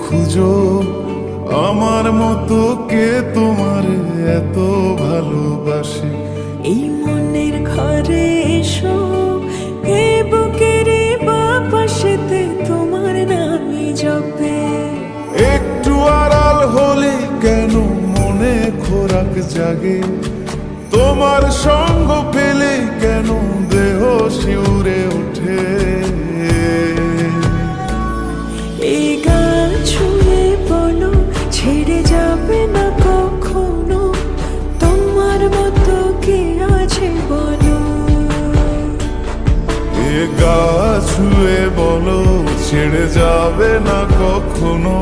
খুঁজো আমার মতো কে তোমার এত ভালোবাসে। এই মনের ঘরে এসো, এই বুকের বাপাশেতে তোমার নামই জপে। একটু আড়াল হলে কেন মনে খোরাক জাগে, তোমার সঙ্গ পেলে কেন দেহ শিউরে ওঠে। এই গান ছুঁয়ে বলো ছেড়ে যাবে না কখনো, তোমার মতো কে আছে বলো। এ গা ছুঁয়ে বলো ছেড়ে যাবে না কখনো,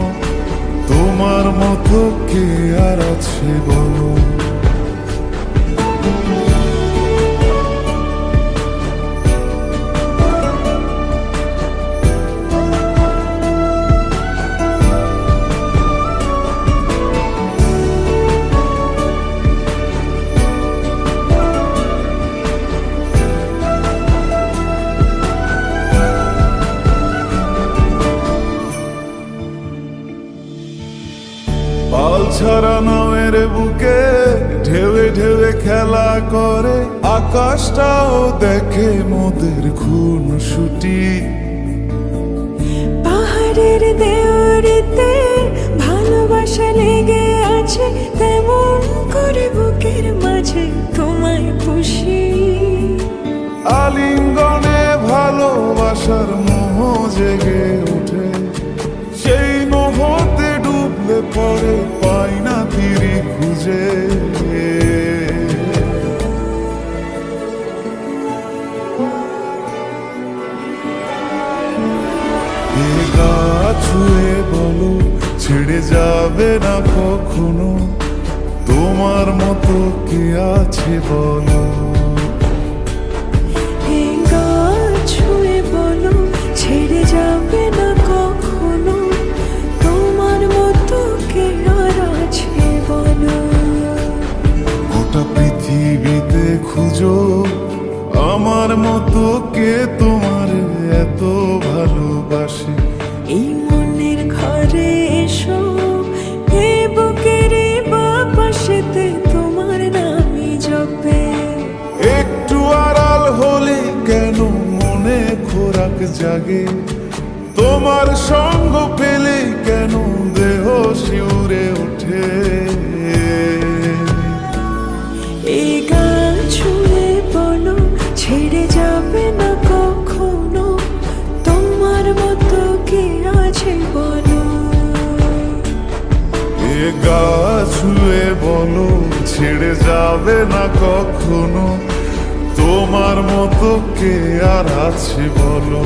তোমার মতো কে আর আছে বলো। পাল ছাড়া নামের বুকে ঢেউে ঢেউে খেলা করে, আকাশটাও দেখে মোদের খুন ছুটি। পাহাড়ের দেওয়ারিতে ভালোবাসা লেগে আছে, তেমন করে বুকের মাঝে তোমায় পুষি। আলিঙ্গনে ভালোবাসার মোহ জেগে ওঠে, সেই মোহতে ডুবলে পরে পাই না তীরে খুঁজে। এ গা ছুঁয়ে বলো ছেড়ে যাবে না কখনো, তোমার মতো কে আছে বলো। এই গান ছুঁয়ে বলো ছেড়ে যাবে না কখনো, তোমার মতো কে আর আছে বলো। গোটা পৃথিবীতে খুঁজো আমার মতো কে তোমার এত ভালোবাসে। এই মনের ঘরে এসো, এই বুকের বাপাশেতে তোমার নামই জপে। একটু আড়াল হলে কেন মনে খোরাক জাগে, তোমার সঙ্গ পেলে কেন দেহ শিউরে ওঠে। এই গান ছুঁয়ে বলো ছেড়ে যাবে না কখনো, তোমার মতো কে আছে বলো। এ গা ছুঁয়ে বলো ছেড়ে যাবে না কখনো, তোমার মতো কে আর আছে বলো।